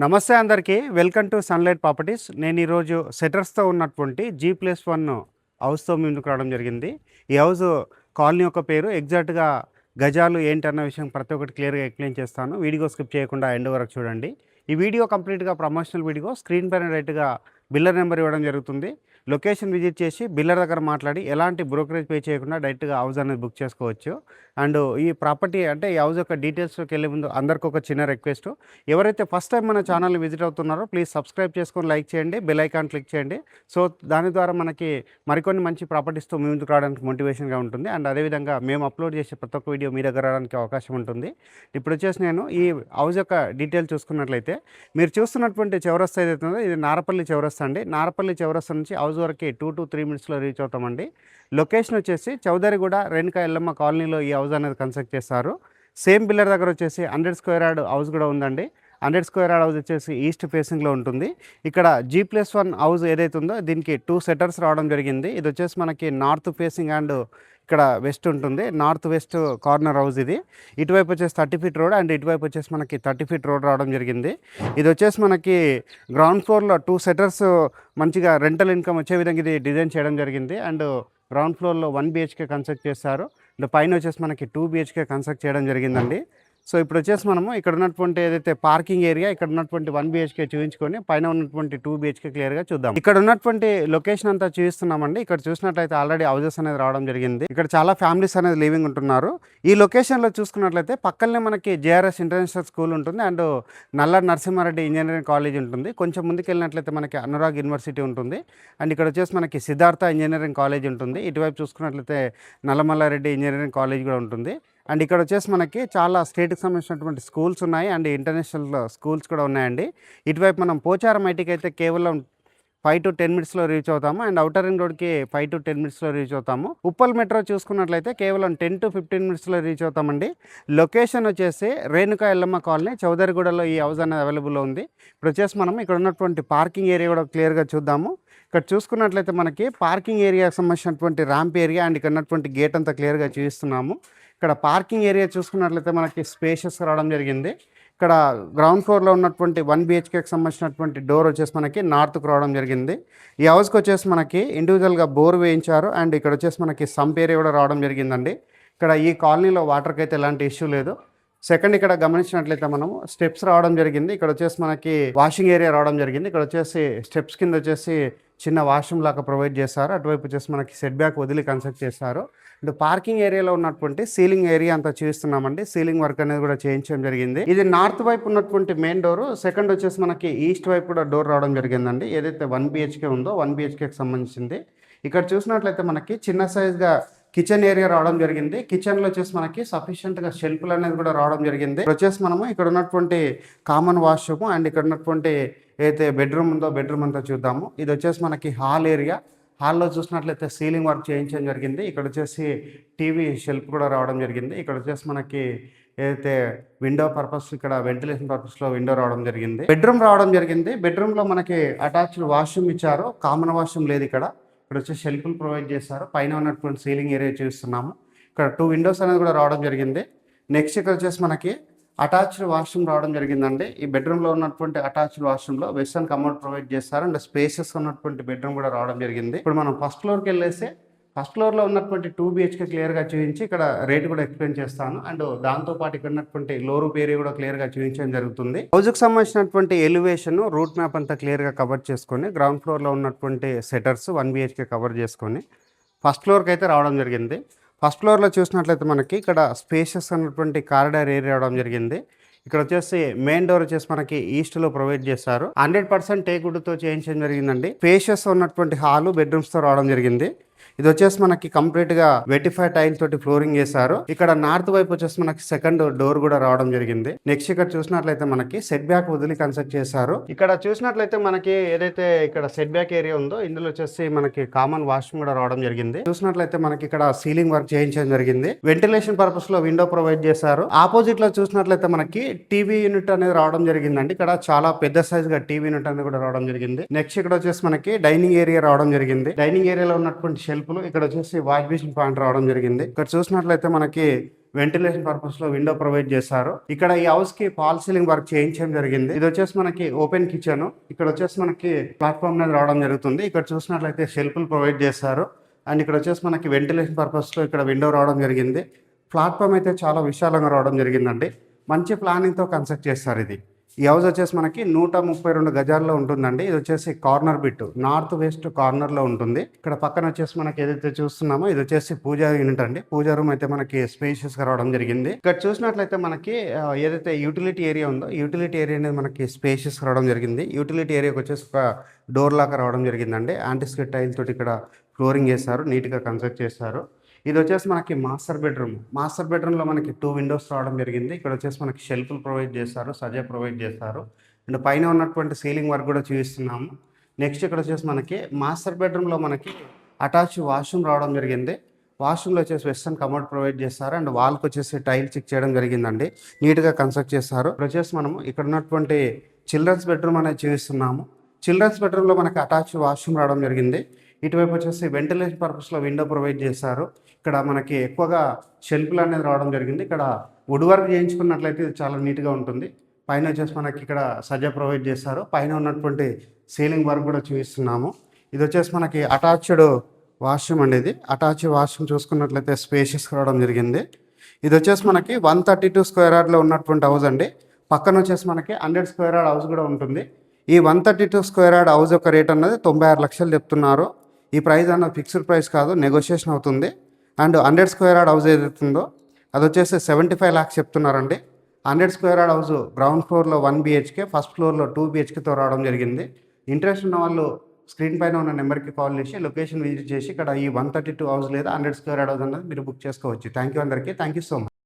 నమస్తే అందరికీ. Welcome to sunlight properties. నేను ఈరోజు సెటర్స్‌తో ఉన్నటువంటి G+1 హౌస్‌తో ముందుకు రావడం జరిగింది. ఈ హౌస్ కాలనీ యొక్క పేరు ఎగ్జాక్ట్‌గా గజాలు ఏంటన్న విషయం ప్రతి ఒక్కటి క్లియర్‌గా ఎక్స్‌ప్లెయిన్ చేస్తాను. వీడియో స్కిప్ చేయకుండా ఎండ్ వరకు చూడండి. ఈ వీడియో కంప్లీట్‌గా ప్రమోషనల్ వీడియో. స్క్రీన్ పైన డైరెక్ట్‌గా బిల్లర్ నెంబర్ ఇవ్వడం జరుగుతుంది. లొకేషన్ విజిట్ చేసి బిల్లర్ దగ్గర మాట్లాడి ఎలాంటి బ్రోకరేజ్ పే చేయకుండా డైరెక్ట్‌గా హౌస్ అనేది బుక్ చేసుకోవచ్చు. అండ్ ఈ ప్రాపర్టీ అంటే ఈ హౌస్ యొక్క డీటెయిల్స్‌లోకి వెళ్ళే ముందు అందరికీ ఒక చిన్న రిక్వెస్ట్. ఎవరైతే ఫస్ట్ టైం మన ఛానల్‌ని విజిట్ అవుతున్నారో ప్లీజ్ సబ్స్క్రైబ్ చేసుకొని లైక్ చేయండి, బెల్ ఐకాన్ క్లిక్ చేయండి. సో దాని ద్వారా మనకి మరికొన్ని మంచి ప్రాపర్టీస్‌తో మీ ముందుకు రావడానికి మోటివేషన్‌గా ఉంటుంది. అండ్ అదేవిధంగా మేము అప్లోడ్ చేసే ప్రతి ఒక్క వీడియో మీ దగ్గర రావడానికి అవకాశం ఉంటుంది. ఇప్పుడు వచ్చేసి నేను ఈ హౌస్ యొక్క డీటెయిల్ చూసుకున్నట్లయితే మీరు చూస్తున్నటువంటి చౌరస్తా ఏదైతే ఉందో ఇది నారపల్లి చౌరస్తా అండి. నారపల్లి చౌరస్తా నుంచి హౌస్ వరకు 2 to 3 మినిట్స్‌లో రీచ్ అవుతామండి. లొకేషన్ వచ్చేసి చౌదరిగూడ రేణుకా ఎల్లమ్మ కాలనీలో ఈ హౌస్ అనేది కన్స్ట్రక్ట్ చేస్తారు. సేమ్ బిల్లర్ దగ్గర వచ్చేసి 100 స్క్వేర్ యార్డ్ హౌస్ కూడా ఉందండి. 100 స్క్వేర్ యార్డ్ హౌస్ వచ్చేసి ఈస్ట్ ఫేసింగ్లో ఉంటుంది. ఇక్కడ G+1 హౌస్ ఏదైతే ఉందో దీనికి 2 సెటర్స్ రావడం జరిగింది. ఇది వచ్చేసి మనకి నార్త్ ఫేసింగ్ అండ్ ఇక్కడ వెస్ట్ ఉంటుంది. నార్త్ వెస్ట్ కార్నర్ హౌస్ ఇది. ఇటువైపు వచ్చేసి 30 ఫీట్ రోడ్ అండ్ ఇటువైపు వచ్చేసి మనకి 30 ఫీట్ రోడ్ రావడం జరిగింది. ఇది వచ్చేసి మనకి గ్రౌండ్ ఫ్లోర్లో 2 సెటర్స్ మంచిగా రెంటల్ ఇన్కమ్ వచ్చే విధంగా ఇది డిజైన్ చేయడం జరిగింది. అండ్ గ్రౌండ్ ఫ్లోర్లో 1 BHK కన్స్ట్రక్ట్ చేస్తారు. అండ్ పైన వచ్చేసి మనకి 2 BHK కన్స్ట్రక్ట్ చేయడం జరిగిందండి. సో ఇప్పుడు వచ్చేసి మనము ఇక్కడ ఉన్నటువంటి ఏదైతే పార్కింగ్ ఏరియా ఇక్కడ ఉన్నటువంటి 1 BHK చూపించుకొని పైన ఉన్నటువంటి 2 BHK క్లియర్గా చూద్దాం. ఇక్కడ ఉన్నటువంటి లొకేషన్ అంతా చూపిస్తున్నామండి. ఇక్కడ చూసినట్లయితే ఆల్రెడీ హౌసెస్ అనేది రావడం జరిగింది. ఇక్కడ చాలా ఫ్యామిలీస్ అనేది లివింగ్ ఉంటున్నారు. ఈ లొకేషన్లో చూసుకున్నట్లయితే పక్కనే మనకి JRS ఇంటర్నేషనల్ స్కూల్ ఉంటుంది and Nallari Narasimha Reddy engineering college ఉంటుంది. కొంచెం ముందుకు వెళ్ళినట్లయితే మనకి అనురాగ్ యూనివర్సిటీ ఉంటుంది. అండ్ ఇక్కడ వచ్చేసి మనకి సిద్ధార్థ ఇంజనీరింగ్ కాలేజ్ ఉంటుంది. ఇటువైపు చూసుకున్నట్లయితే నల్లమల్లారెడ్డి ఇంజనీరింగ్ కాలేజ్ కూడా ఉంటుంది. అండ్ ఇక్కడ వచ్చేసి మనకి చాలా స్టేట్కి సంబంధించినటువంటి స్కూల్స్ ఉన్నాయి అండ్ ఇంటర్నేషనల్ స్కూల్స్ కూడా ఉన్నాయండి. ఇటువైపు మనం పోచారం ఐటీకి అయితే కేవలం 5 to 10 మినిట్స్లో రీచ్ అవుతాము అండ్ అవుటర్ రింగ్ రోడ్కి 5 to 10 మినిట్స్లో రీచ్ అవుతాము. ఉప్పల్ మెట్రో చూసుకున్నట్లయితే కేవలం 10 to 15 మినిట్స్లో రీచ్ అవుతామండి. లొకేషన్ వచ్చేసి రేణుకా ఎల్లమ్మ కాలనీ చౌదరిగూడలో ఈ హౌస్ అనేది అవైలబుల్లో ఉంది. ఇప్పుడు వచ్చేసి మనం ఇక్కడ ఉన్నటువంటి పార్కింగ్ ఏరియా కూడా క్లియర్గా చూద్దాము. ఇక్కడ చూసుకున్నట్లయితే మనకి పార్కింగ్ ఏరియాకి సంబంధించినటువంటి ర్యాంప్ ఏరియా అండ్ ఇక్కడ ఉన్నటువంటి గేట్ అంతా క్లియర్గా చూపిస్తున్నాము. ఇక్కడ పార్కింగ్ ఏరియా చూసుకున్నట్లయితే మనకి స్పేషియస్ రావడం జరిగింది. ఇక్కడ గ్రౌండ్ ఫ్లోర్లో ఉన్నటువంటి 1 BHKకి సంబంధించినటువంటి డోర్ వచ్చేసి మనకి నార్త్కు రావడం జరిగింది. ఈ హౌస్కి వచ్చేసి మనకి ఇండివిజువల్గా బోర్ వేయించారు అండ్ ఇక్కడ వచ్చేసి మనకి సంప్ ఏరియా కూడా రావడం జరిగిందండి. ఇక్కడ ఈ కాలనీలో వాటర్కి అయితే ఎలాంటి ఇష్యూ లేదు. సెకండ్ ఇక్కడ గమనించినట్లయితే మనం స్టెప్స్ రావడం జరిగింది. ఇక్కడ వచ్చేసి మనకి వాషింగ్ ఏరియా రావడం జరిగింది. ఇక్కడ వచ్చేసి స్టెప్స్ కింద వచ్చేసి చిన్న వాష్రూమ్ లాగా ప్రొవైడ్ చేస్తారు. అటువైపు వచ్చేసి మనకి సెట్ బ్యాక్ వదిలి కన్స్ట్రక్ట్ చేస్తారు. అండ్ పార్కింగ్ ఏరియాలో ఉన్నటువంటి సీలింగ్ ఏరియా అంతా చూస్తున్నామండి. సీలింగ్ వర్క్ అనేది కూడా చేయించడం జరిగింది. ఇది నార్త్ వైపు ఉన్నటువంటి మెయిన్ డోర్. సెకండ్ వచ్చేసి మనకి ఈస్ట్ వైపు కూడా డోర్ రావడం జరిగిందండి. ఏదైతే 1 BHK ఉందో 1 BHKకి సంబంధించింది. ఇక్కడ చూసినట్లయితే మనకి చిన్న సైజ్గా కిచెన్ ఏరియా రావడం జరిగింది. కిచెన్లో వచ్చేసి మనకి సఫిషియెంట్గా షెల్ఫ్లు అనేది కూడా రావడం జరిగింది. వచ్చేసి మనము ఇక్కడ ఉన్నటువంటి కామన్ వాష్రూమ్ అండ్ ఇక్కడ ఉన్నటువంటి ఏదైతే బెడ్రూమ్ ఉందో బెడ్రూమ్ అంతా చూద్దాము. ఇది వచ్చేసి మనకి హాల్ ఏరియా. హాల్లో చూసినట్లయితే సీలింగ్ వర్క్ చేయించడం జరిగింది. ఇక్కడ వచ్చేసి టీవీ షెల్ఫ్ కూడా రావడం జరిగింది. ఇక్కడ వచ్చేసి మనకి ఏదైతే విండో పర్పస్ ఇక్కడ వెంటిలేషన్ పర్పస్లో విండో రావడం జరిగింది. బెడ్రూమ్ రావడం జరిగింది. బెడ్రూమ్లో మనకి అటాచ్డ్ వాష్రూమ్ ఇచ్చారు. కామన్ వాష్రూమ్ లేదు ఇక్కడ. ఇక్కడ వచ్చి షెల్ఫ్లు ప్రొవైడ్ చేస్తారు. పైన ఉన్నటువంటి సీలింగ్ ఏరియా చూస్తున్నాము. ఇక్కడ 2 విండోస్ అనేది కూడా రావడం జరిగింది. నెక్స్ట్ ఇక్కడ వచ్చేసి మనకి అటాచ్డ్ వాష్రూమ్ రావడం జరిగిందండి. ఈ బెడ్రూమ్లో ఉన్నటువంటి అటాచ్డ్ వాష్రూమ్లో వెస్టర్న్ కమోడ్ ప్రొవైడ్ చేస్తారు అండ్ స్పేసెస్ ఉన్నటువంటి బెడ్రూమ్ కూడా రావడం జరిగింది. ఇప్పుడు మనం ఫస్ట్ ఫ్లోర్కి వెళ్ళేసి ఫస్ట్ ఫ్లోర్లో ఉన్నటువంటి 2 BHK క్లియర్గా చూపించి ఇక్కడ రేట్ కూడా ఎక్స్ప్లెయిన్ చేస్తాను అండ్ దాంతోపాటు ఇక్కడ ఉన్నటువంటి లో రూప్ ఏరియా కూడా క్లియర్గా చూపించడం జరుగుతుంది. హౌస్కి సంబంధించినటువంటి ఎలివేషన్ రూట్ మ్యాప్ అంతా క్లియర్గా కవర్ చేసుకొని గ్రౌండ్ ఫ్లోర్లో ఉన్నటువంటి సెటర్స్ 1 BHK కవర్ చేసుకొని ఫస్ట్ ఫ్లోర్కి అయితే రావడం జరిగింది. ఫస్ట్ ఫ్లోర్లో చూసినట్లయితే మనకి ఇక్కడ స్పేషియస్ అన్నటువంటి కారిడార్ ఏరియా రావడం జరిగింది. ఇక్కడ వచ్చేసి మెయిన్ డోర్ వచ్చేసి మనకి ఈస్ట్లో ప్రొవైడ్ చేస్తారు. 100% టేకుడ్తో చేయించడం జరిగిందండి. స్పేషియస్ ఉన్నటువంటి హాలు బెడ్రూమ్స్తో రావడం జరిగింది. ఇది వచ్చేసి మనకి కంప్లీట్గా వెటిఫై టైల్ తోటి ఫ్లోరింగ్ చేశారు. ఇక్కడ నార్త్ వైపు వచ్చేసి మనకి సెకండ్ డోర్ కూడా రావడం జరిగింది. నెక్స్ట్ ఇక్కడ చూసినట్లయితే మనకి సెట్ బ్యాక్ వదిలి కన్స్ట్రక్ట్ చేశారు. ఇక్కడ చూసినట్లయితే మనకి ఏదైతే ఇక్కడ సెట్ బ్యాక్ ఏరియా ఉందో ఇందులో వచ్చేసి మనకి కామన్ వాష్రూమ్ కూడా రావడం జరిగింది. చూసినట్లయితే మనకి ఇక్కడ సీలింగ్ వర్క్ చేయించడం జరిగింది. వెంటిలేషన్ పర్పస్ లో విండో ప్రొవైడ్ చేశారు. ఆపోజిట్ లో చూసినట్లయితే మనకి టీవీ యూనిట్ అనేది రావడం జరిగిందండి. ఇక్కడ చాలా పెద్ద సైజ్ గా టీవీ యూనిట్ అనేది కూడా రావడం జరిగింది. నెక్స్ట్ ఇక్కడ వచ్చేసి మనకి డైనింగ్ ఏరియా రావడం జరిగింది. డైనింగ్ ఏరియాలో ఉన్నటువంటి షెల్ఫ్ షెల్ఫ్లు, ఇక్కడ వచ్చేసి వాష్ బేసిన్ పాయింట్ రావడం జరిగింది. ఇక్కడ చూసినట్లయితే మనకి వెంటిలేషన్ పర్పస్ లో విండో ప్రొవైడ్ చేశారు. ఇక్కడ ఈ హౌస్ కి ఫాల్ సీలింగ్ వర్క్ చేయించడం జరిగింది. ఇది వచ్చేసి మనకి ఓపెన్ కిచెన్. ఇక్కడ వచ్చేసి మనకి ప్లాట్ఫామ్ మీద రావడం జరుగుతుంది. ఇక్కడ చూసినట్లయితే షెల్ఫ్లు ప్రొవైడ్ చేశారు. అండ్ ఇక్కడ వచ్చేసి మనకి వెంటిలేషన్ పర్పస్ లో ఇక్కడ విండో రావడం జరిగింది. ప్లాట్ఫామ్ అయితే చాలా విశాలంగా రావడం జరిగిందండి. మంచి ప్లానింగ్ తో కన్స్ట్రక్ట్ చేస్తారు. ఇది ఈ హౌస్ వచ్చేసి మనకి 132 గజాల్లో ఉంటుందండి. ఇది వచ్చేసి corner bit, north west corner లో ఉంటుంది. ఇక్కడ పక్కన వచ్చేసి మనకి ఏదైతే చూస్తున్నామో ఇది వచ్చేసి పూజా యూనిట్ అండి. పూజా రూమ్ అయితే మనకి స్పేషియస్ గా రావడం జరిగింది. ఇక్కడ చూసినట్లయితే మనకి ఏదైతే యూటిలిటీ ఏరియా ఉందో యూటిలిటీ ఏరియా అనేది మనకి స్పేషియస్ రావడం జరిగింది. యూటిలిటీ ఏరియాకి వచ్చేసి ఒక డోర్ లాగా రావడం జరిగిందండి. యాంటిస్కెట్ టైల్ తోటి ఇక్కడ ఫ్లోరింగ్ చేశారు, నీట్ గా కన్స్ట్రక్ట్ చేశారు. ఇది వచ్చేసి మనకి మాస్టర్ బెడ్రూమ్. మాస్టర్ బెడ్రూమ్లో మనకి 2 విండోస్ రావడం జరిగింది. ఇక్కడ వచ్చేసి మనకి షెల్ఫ్లు ప్రొవైడ్ చేస్తారు, సజా ప్రొవైడ్ చేస్తారు. అండ్ పైన ఉన్నటువంటి సీలింగ్ వర్క్ కూడా చూపిస్తున్నాము. నెక్స్ట్ ఇక్కడ వచ్చేసి మనకి మాస్టర్ బెడ్రూమ్లో మనకి అటాచ్ వాష్రూమ్ రావడం జరిగింది. వాష్రూమ్లో వచ్చేసి వెస్టర్న్ కమోడ్ ప్రొవైడ్ చేస్తారు. అండ్ వాల్కి వచ్చేసి టైల్ చెక్ చేయడం జరిగిందండి, నీట్గా కన్స్ట్రక్ట్ చేస్తారు. ఇక్కడ వచ్చేసి మనము ఇక్కడ ఉన్నటువంటి చిల్డ్రన్స్ బెడ్రూమ్ అనేది చూపిస్తున్నాము. చిల్డ్రన్స్ బెడ్రూమ్లో మనకి అటాచ్ వాష్రూమ్ రావడం జరిగింది. ఇటువైపు వచ్చేసి వెంటిలేషన్ పర్పస్లో విండో ప్రొవైడ్ చేస్తారు. ఇక్కడ మనకి ఎక్కువగా షెల్ఫ్లు అనేది రావడం జరిగింది. ఇక్కడ వుడ్ వర్క్ చేయించుకున్నట్లయితే ఇది చాలా నీట్గా ఉంటుంది. పైన వచ్చేసి మనకి ఇక్కడ సజ్జా ప్రొవైడ్ చేస్తారు. పైన ఉన్నటువంటి సీలింగ్ వర్క్ కూడా చూపిస్తున్నాము. ఇది వచ్చేసి మనకి అటాచ్డ్ వాష్రూమ్ అండి. ఇది అటాచ్ వాష్రూమ్ చూసుకున్నట్లయితే స్పేషియస్ రావడం జరిగింది. ఇది వచ్చేసి మనకి 132 స్క్వేర్ యార్డ్లో ఉన్నటువంటి హౌస్ అండి. పక్కన వచ్చేసి మనకి 100 స్క్వేర్ యార్డ్ హౌస్ కూడా ఉంటుంది. ఈ 132 స్క్వేర్ యార్డ్ హౌస్ యొక్క రేట్ అన్నది 96 లక్షలు చెప్తున్నారు. ఈ ప్రైస్ అన్నది ఫిక్స్డ్ ప్రైస్ కాదు, నెగోషియేషన్ అవుతుంది. అండ్ 100 స్క్వేర్ యార్డ్ హౌస్ ఏదైతుందో అది వచ్చేసి 75 లాక్స్ చెప్తున్నారండి. 100 స్క్వేర్ యార్డ్ హౌస్ గ్రౌండ్ ఫ్లోర్లో 1 BHK, ఫస్ట్ ఫ్లోర్లో 2 BHKతో రావడం జరిగింది. ఇంట్రెస్ట్ ఉన్న వాళ్ళు స్క్రీన్ పైన ఉన్న నెంబర్కి కాల్ చేసి లొకేషన్ విజిట్ చేసి ఇక్కడ ఈ 132 హౌస్ లేదా 100 స్క్వేర్ యార్డ్ హౌస్ అన్నది మీరు బుక్ చేసుకోవచ్చు. థ్యాంక్ యూ అందరికీ. Thank you so much.